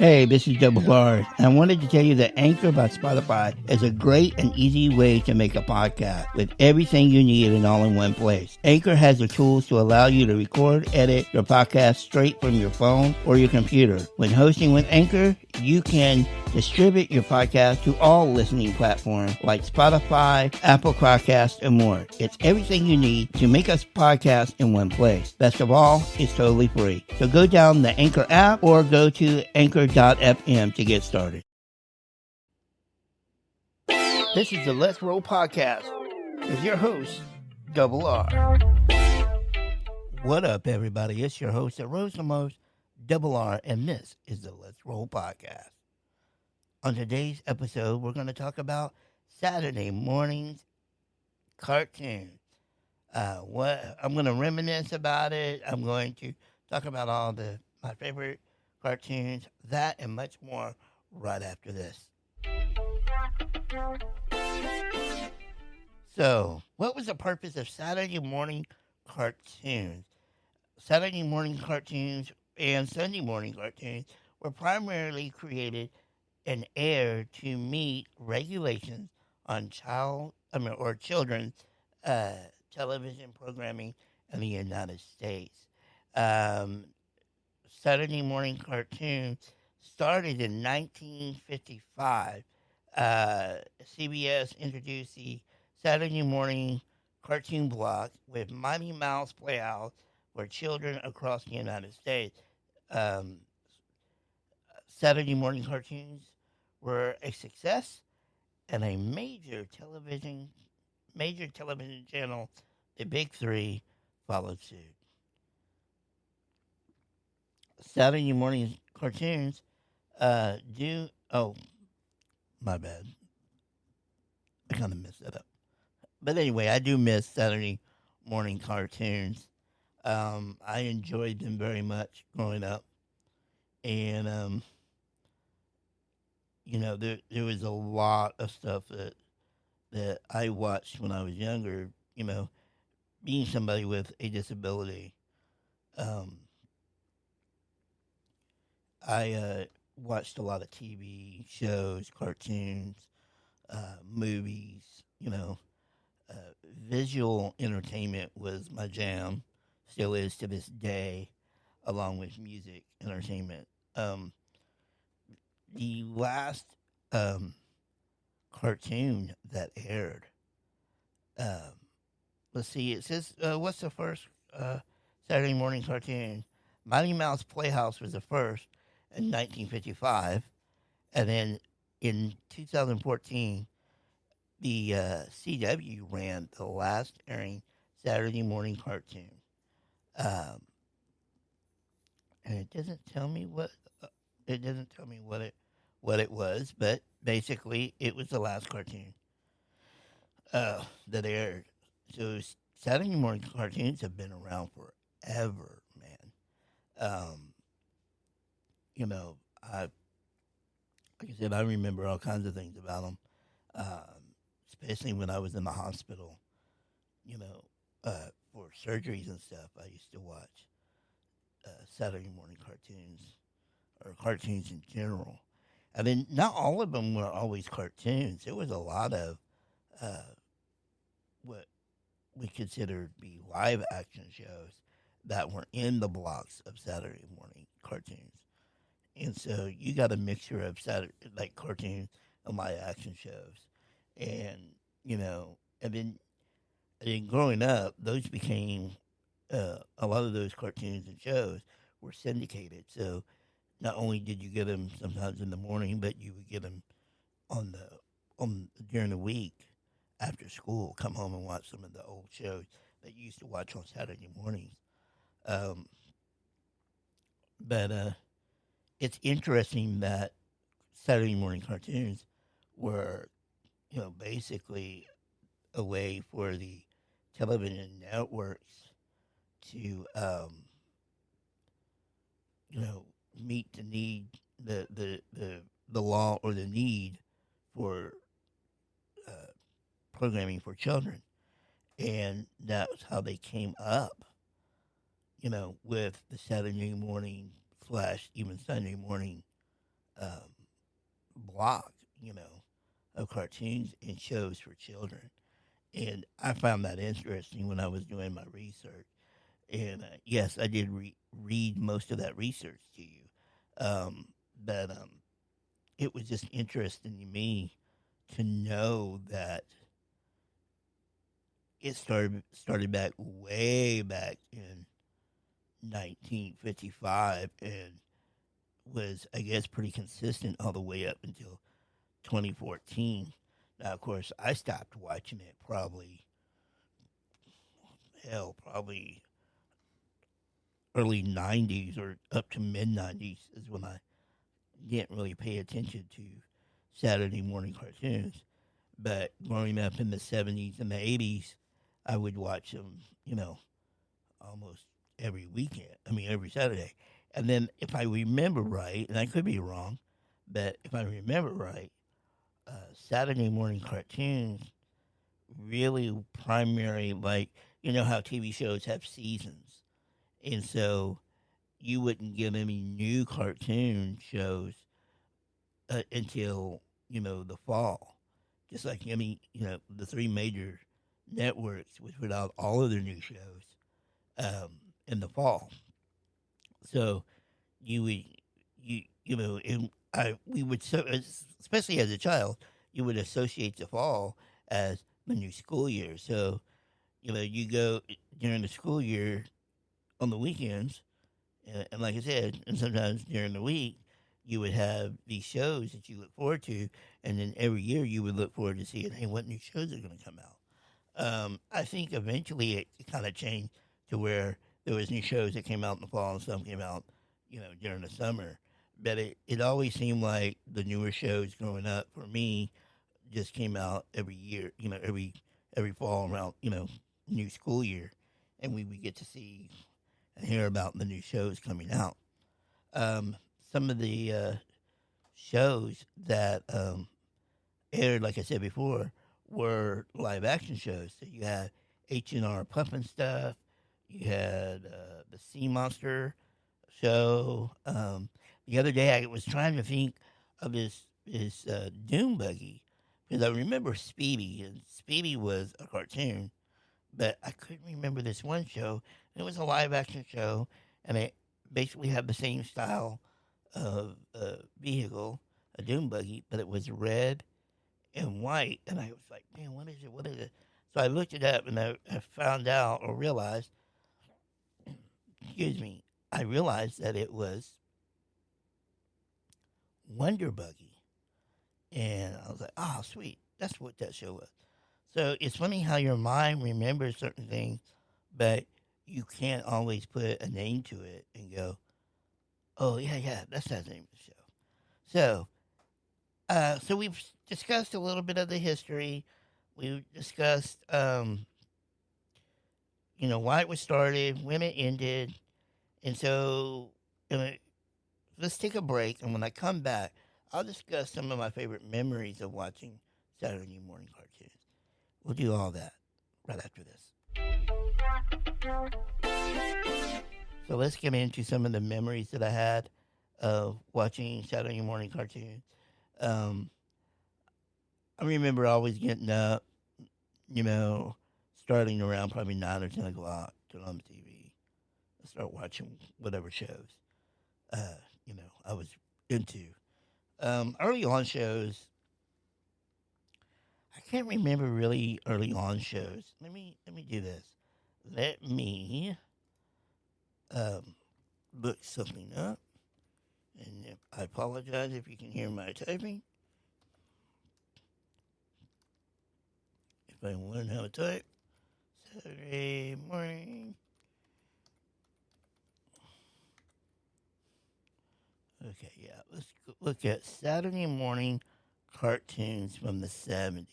Hey, this is Double R. And I wanted to tell you that Anchor by Spotify is a great and easy way to make a podcast with everything you need and all in one place. Anchor has the tools to allow you to record, edit your podcast straight from your phone or your computer. When hosting with Anchor, you can distribute your podcast to all listening platforms like Spotify, Apple Podcasts, and more. It's everything you need to make a podcast in one place. Best of all, it's totally free. So go down the Anchor app or go to anchor.fm to get started. This is the Let's Roll Podcast with your host, Double R. What up, everybody? It's your host that rose the most, Double R, and this is the Let's Roll Podcast. On today's episode, we're going to talk about Saturday morning's cartoons. I'm going to reminisce about it. I'm going to talk about all my favorite cartoons, that and much more right after this. So, what was the purpose of Saturday morning cartoons? Saturday morning cartoons and Sunday morning cartoons were primarily created and aired to meet regulations on children's television programming in the United States. Saturday morning cartoons started in 1955. CBS introduced the Saturday morning cartoon block with Mighty Mouse Playhouse for children across the United States. Saturday morning cartoons were a success, and a major television channel, the Big Three, followed suit. Saturday morning cartoons oh, my bad. I kind of messed that up. But anyway, I do miss Saturday morning cartoons. I enjoyed them very much growing up. And, there was a lot of stuff that I watched when I was younger, being somebody with a disability. I watched a lot of TV shows, cartoons, movies, visual entertainment was my jam, still is to this day, along with music entertainment. The last cartoon that aired, let's see, it says, what's the first Saturday morning cartoon? Mighty Mouse Playhouse was the first in 1955, and then in 2014, the CW ran the last airing Saturday morning cartoon. And it doesn't tell me what it was, but basically it was the last cartoon that aired. So Saturday morning cartoons have been around forever, man. Like I said, I remember all kinds of things about them, especially when I was in the hospital, for surgeries and stuff. I used to watch Saturday morning cartoons, or cartoons in general. I mean, not all of them were always cartoons. There was a lot of what we consider to be live action shows that were in the blocks of Saturday morning cartoons. And so you got a mixture of like cartoons and live action shows. And, and then growing up, those became, a lot of those cartoons and shows were syndicated. So not only did you get them sometimes in the morning, but you would get them during the week after school, come home and watch some of the old shows that you used to watch on Saturday mornings. But it's interesting that Saturday morning cartoons were, basically a way for the television networks to, meet the need, the law or the need for programming for children. And that's how they came up, with the Saturday morning / even Sunday morning block, of cartoons and shows for children. And I found that interesting when I was doing my research. And yes, I did read most of that research to you. But it was just interesting to me to know that it started back way back in 1955 and was, I guess, pretty consistent all the way up until 2014. Now, of course, I stopped watching it probably early 90s or up to mid 90s is when I didn't really pay attention to Saturday morning cartoons. But growing up in the 70s and the 80s, I would watch them, almost every weekend. I mean, every Saturday. And then, if I remember right, and I could be wrong, but if I remember right, Saturday morning cartoons really primary, like, how TV shows have seasons. And so you wouldn't get any new cartoon shows until, the fall. Just like, the three major networks would put out all of their new shows in the fall. So you would, and we would, especially as a child, you would associate the fall as the new school year. So, you go during the school year on the weekends, and like I said, and sometimes during the week, you would have these shows that you look forward to, and then every year you would look forward to seeing, hey, what new shows are going to come out. I think eventually it kind of changed to where there was new shows that came out in the fall and some came out, during the summer. But it always seemed like the newer shows growing up for me just came out every year, every fall around, new school year, and we would get to see and hear about the new shows coming out. Um, some of the shows that aired, like I said before, were live action shows. So you had H&R Puffin stuff. You had the Sea Monster show. The other day, I was trying to think of this Doom Buggy because I remember Speedy, and Speedy was a cartoon, but I couldn't remember this one show. It was a live action show, and it basically had the same style of vehicle, a Doom Buggy, but it was red and white. And I was like, man, what is it? What is it? So I looked it up, and I found out or realized, excuse me, I realized that it was Wonder Buggy. And I was like, oh, sweet. That's what that show was. So it's funny how your mind remembers certain things, but you can't always put a name to it and go, oh, yeah, that's the name of the show. So we've discussed a little bit of the history. We've discussed, why it was started, when it ended. And so let's take a break. And when I come back, I'll discuss some of my favorite memories of watching Saturday morning cartoons. We'll do all that right after this. So let's get into some of the memories that I had of watching Saturday morning cartoons. I remember always getting up, starting around probably 9 or 10 o'clock, turn on the TV, and start watching whatever shows, I was into. Early on shows, I can't remember really early on shows. Let me do this. Let me look something up. And I apologize if you can hear my typing. If I learn how to type. Saturday morning. Okay, yeah. Let's look at Saturday morning cartoons from the 70s.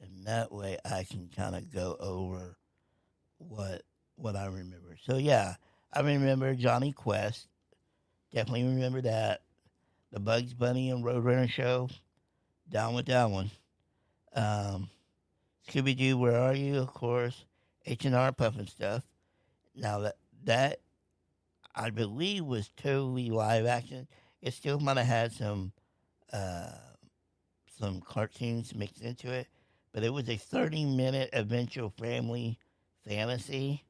And that way I can kind of go over what I remember. So, yeah, I remember Johnny Quest. Definitely remember that. The Bugs Bunny and Roadrunner show. Down with that one. Scooby-Doo, Where Are You? Of course. H&R Puffin stuff. Now, that I believe was totally live action. It still might have had some some cartoons mixed into it, but it was a 30-minute adventure family fantasy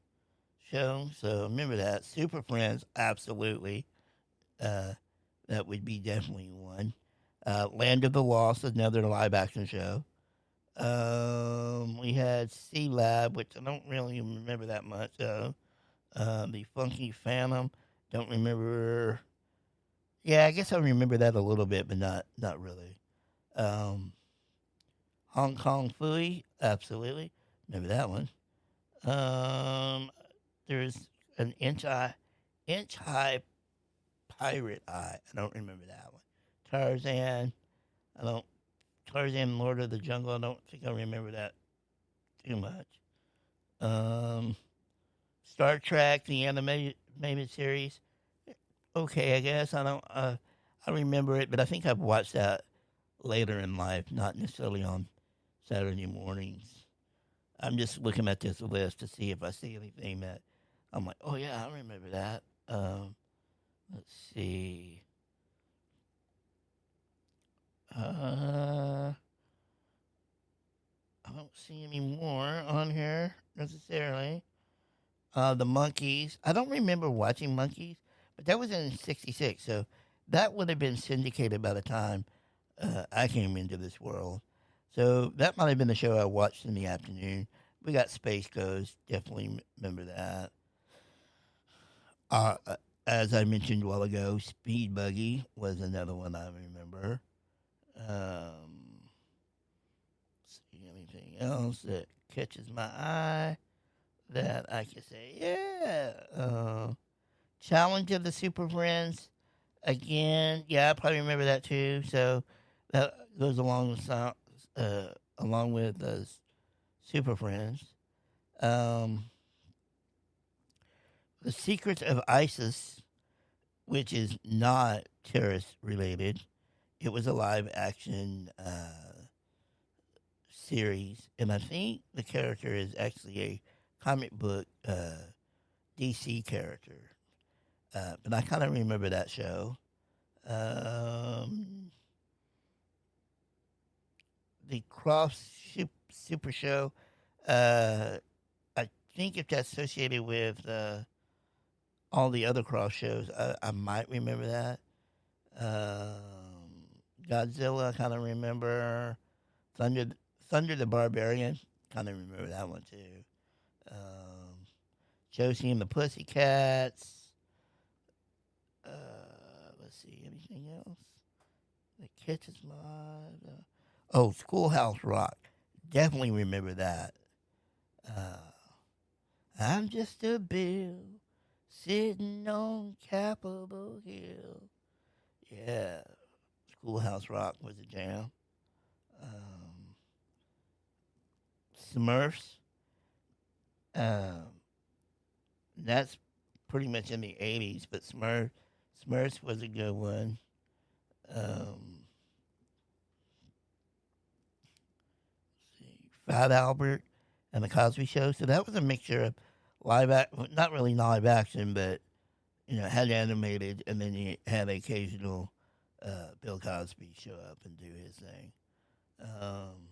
show. So remember that. Super Friends, absolutely. Uh, that would be definitely one. Land of the Lost, another live action show. We had Sea Lab, which I don't really remember that much of. The Funky Phantom, don't remember. Yeah, I guess I remember that a little bit, but not really. Um, Hong Kong Phooey, absolutely. Remember that one. Um, there's an inch high pirate eye. I don't remember that one. Tarzan. I don't. Tarzan, Lord of the Jungle. I don't think I remember that too much. Um, Star Trek, the animated series. Okay, I guess I don't. I remember it, but I think I've watched that later in life, not necessarily on Saturday mornings. I'm just looking at this list to see if I see anything that I'm like, oh yeah, I remember that. Let's see. I don't see any more on here necessarily. The Monkeys. I don't remember watching Monkeys, but that was in '66, so that would have been syndicated by the time I came into this world. So that might have been the show I watched in the afternoon. We got Space Ghost. Definitely remember that. Uh, uh, as I mentioned a while ago, Speed Buggy was another one I remember. See anything else that catches my eye that I can say, yeah. Challenge of the Super Friends. Again, yeah, I probably remember that too. So that goes along with Super Friends. Um, the Secrets of ISIS, which is not terrorist related. It was a live action series, and I think the character is actually a comic book DC character. But I kind of remember that show. Um, the Cross Super Show. Uh, I think if that's associated with all the other Cross shows, I might remember that. Um, Godzilla, I kind of remember. Thunder, Thunder the Barbarian, kind of remember that one too. Um, Josie and the Pussycats. Let's see, anything else? The Kitchens Mod. Schoolhouse Rock. Definitely remember that. Uh, I'm just a bill sitting on Capitol Hill. Yeah, Schoolhouse Rock was a jam. Um, Smurfs. Um, that's pretty much in the '80s, but Smurfs was a good one. Um, Fat Albert and the Cosby Show. So that was a mixture of not really live action, but had animated, and then you had occasional Bill Cosby show up and do his thing. Um,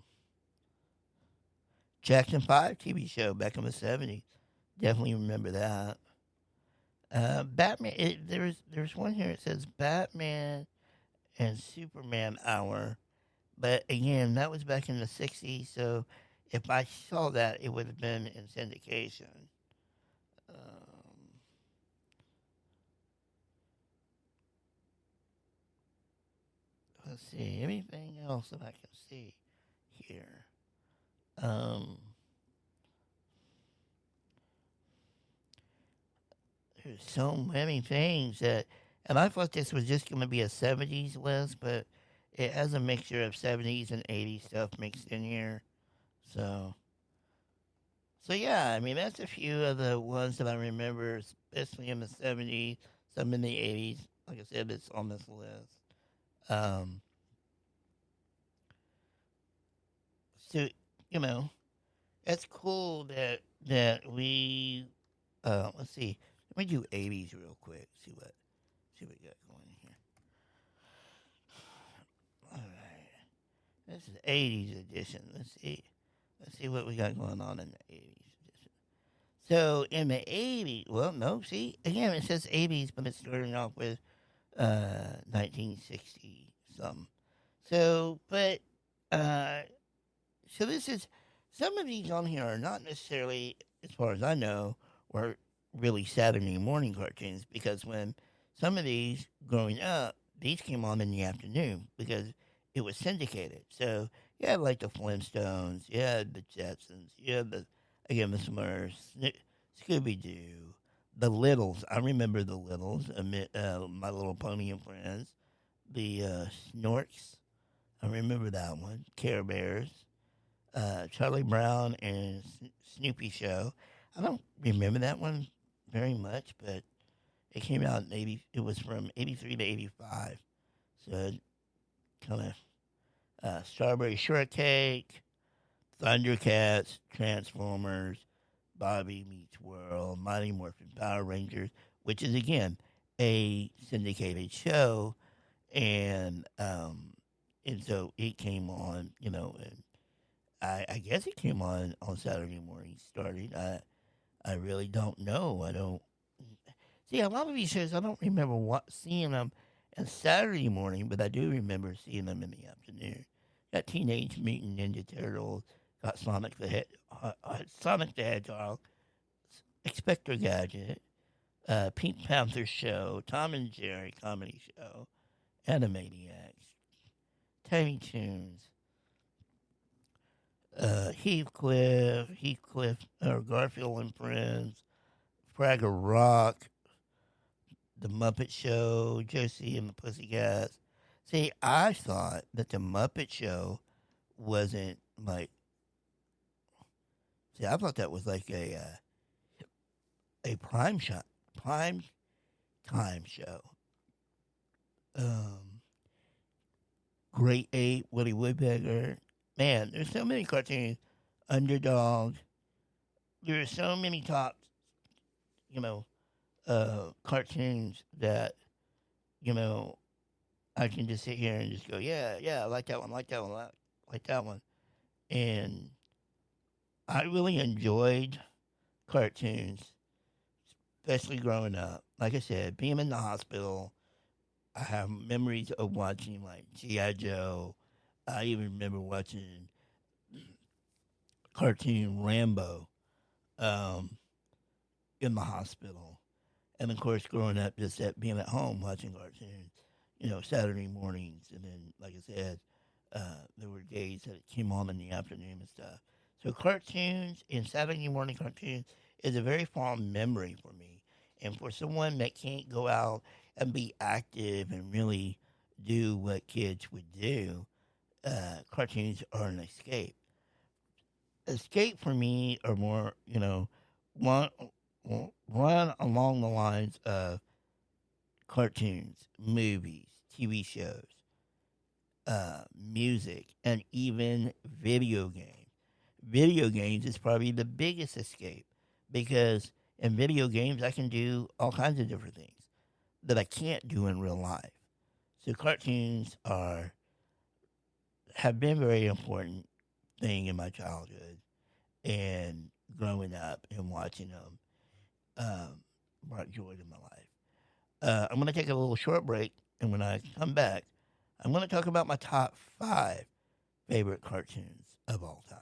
Jackson 5 TV show back in the '70s. Definitely remember that. Batman. There's one here. It says Batman and Superman Hour, but again, that was back in the '60s. So if I saw that, it would have been in syndication. Um, let's see. Anything else that I can see here? Um, there's so many things and I thought this was just going to be a '70s list, but it has a mixture of '70s and '80s stuff mixed in here. So, so yeah, I mean that's a few of the ones that I remember, especially in the '70s, some in the '80s. Like I said, it's on this list. Um, so you know, it's cool that we let's see. Let me do '80s real quick. See what we got going here. All right. This is 80s edition. Let's see. Let's see what we got going on in the 80s edition. So in the 80s, well, no, see, again, it says 80s, but it's starting off with 1960 something. So, but, uh, so this is, some of these on here are not necessarily, as far as I know, were really Saturday morning cartoons because when some of these growing up, these came on in the afternoon because it was syndicated. So you had like the Flintstones, you had the Jetsons, you had the, again, the Smurfs, Scooby Doo, the Littles. I remember the Littles, My Little Pony and Friends, the Snorks. I remember that one. Care Bears, Charlie Brown and Snoopy Show. I don't remember that one very much, but it came out in 80. It was from 83 to 85. So kind of Strawberry Shortcake, Thundercats, Transformers, Bobby Meets World, Mighty Morphin Power Rangers, which is again a syndicated show, and so it came on, and I guess it came on Saturday morning. Started. I really don't know. I don't see a lot of these shows. I don't remember seeing them on Saturday morning, but I do remember seeing them in the afternoon. Got Teenage Mutant Ninja Turtles. Got Sonic the Hedgehog, Inspector Gadget, Pink Panther Show, Tom and Jerry Comedy Show, Animaniacs, Tiny Toons, Heathcliff, or Garfield and Friends, Fraggle Rock, The Muppet Show, Josie and the Pussycats. See, I thought that The Muppet Show wasn't like. See, I thought that was like a prime time show. Um, Great Ape, Woody Woodpecker. Man, there's so many cartoons. Underdog. There are so many top, you know, cartoons that, you know, I can just sit here and just go, yeah, I like that one, like that one. And I really enjoyed cartoons, especially growing up. Like I said, being in the hospital, I have memories of watching like G.I. Joe. I even remember watching cartoon Rambo um, in the hospital. And of course, growing up, just being at home watching cartoons, Saturday mornings. And then, like I said, there were days that it came on in the afternoon and stuff. So cartoons and Saturday morning cartoons is a very fond memory for me. And for someone that can't go out and be active and really do what kids would do, cartoons are an escape. Escape for me are more, one, run along the lines of cartoons, movies, TV shows, music, and even video games. Video games is probably the biggest escape because in video games I can do all kinds of different things that I can't do in real life. So cartoons have been a very important thing in my childhood and growing up and watching them brought joy to my life. I'm going to take a little short break, and when I come back, I'm going to talk about my top 5 favorite cartoons of all time.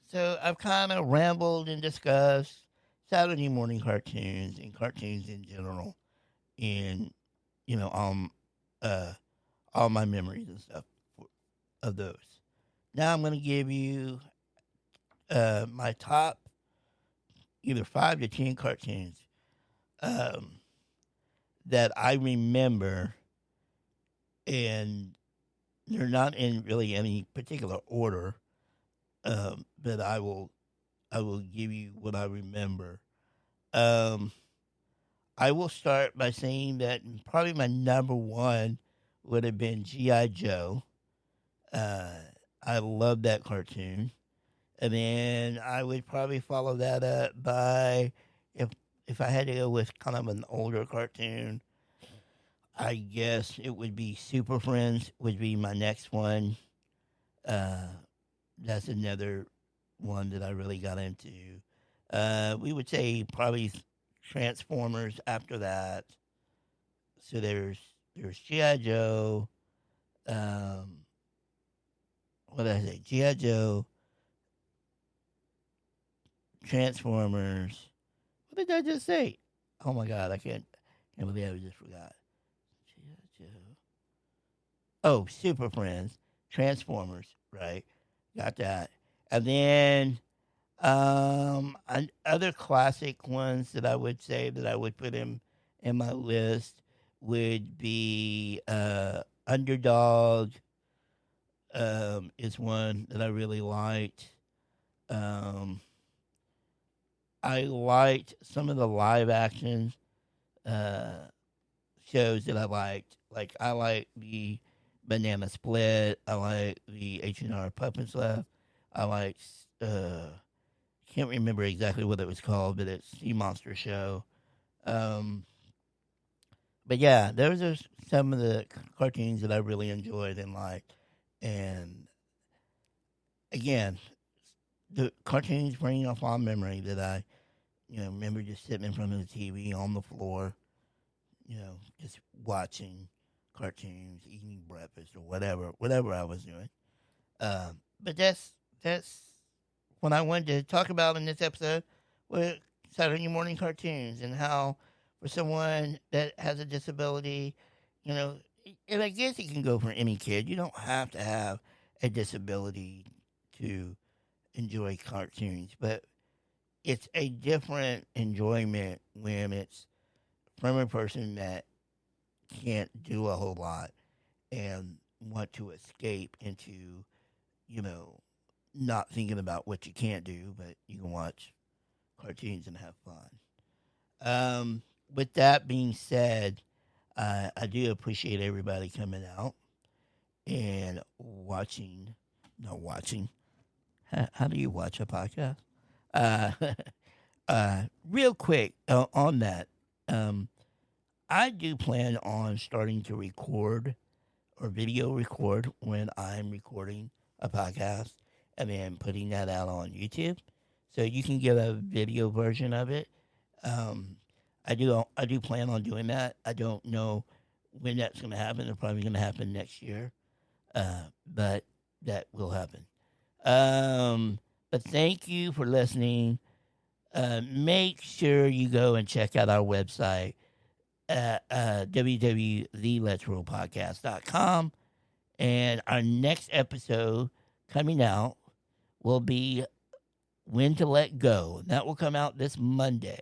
So I've kind of rambled and discussed Saturday morning cartoons and cartoons in general, and you know, um, uh, all my memories and stuff of those. Now I'm going to give you my top either 5 to 10 cartoons um, that I remember, and they're not in really any particular order, but I will give you what I remember. Um, I will start by saying that probably my number one would have been G.I. Joe. Uh, I love that cartoon. And then I would probably follow that up by if I had to go with kind of an older cartoon, I guess it would be Super Friends would be my next one. That's another one that I really got into. We would say probably Transformers after that. So there's G.I. Joe. Um, what did I say? G.I. Joe, Transformers. What did I just say? Oh my God, can't believe I just forgot. G.I. Joe. Oh, Super Friends, Transformers, right? Got that. And then other classic ones that I would say that I would put in my list would be Underdog. Is one that I really liked. Um, I liked some of the live action uh, shows that I liked. Like I like the Banana Split. I like the H&R Puppet Love. I like can't remember exactly what it was called, but it's Sea Monster Show. Um, but yeah, those are some of the cartoons that I really enjoyed and liked. And again, the cartoons bring up fond memory that I, remember just sitting in front of the TV on the floor, just watching cartoons, eating breakfast or whatever I was doing. But that's what I wanted to talk about in this episode with Saturday morning cartoons and how for someone that has a disability, you know, and I guess it can go for any kid. You don't have to have a disability to enjoy cartoons, but it's a different enjoyment when it's from a person that can't do a whole lot and want to escape into, you know, not thinking about what you can't do, but you can watch cartoons and have fun. With that being said, I do appreciate everybody coming out and watching. No, watching. How do you watch a podcast? Uh, real quick on that, um, I do plan on starting to record or video record when I'm recording a podcast and then putting that out on YouTube. So you can get a video version of it. Um, I do plan on doing that. I don't know when that's going to happen. It's probably going to happen next year, but that will happen. But thank you for listening. Make sure you go and check out our website at www.theletsrollpodcast.com. And our next episode coming out will be When to Let Go. That will come out this Monday.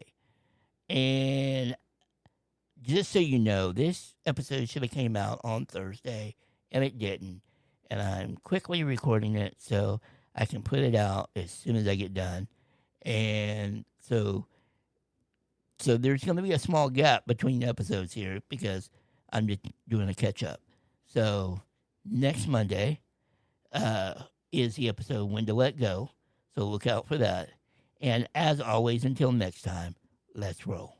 And just so you know, this episode should have came out on Thursday, and it didn't. And I'm quickly recording it so I can put it out as soon as I get done. And so there's going to be a small gap between episodes here because I'm just doing a catch up. So next Monday is the episode When to Let Go. So look out for that. And as always, until next time, let's roll.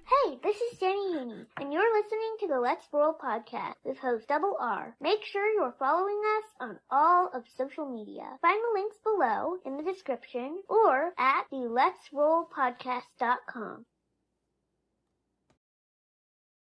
Hey, this is Jenny Heaney, and you're listening to the Let's Roll podcast with host Double R. Make sure you're following us on all of social media. Find the links below in the description or at the letsrollpodcast.com.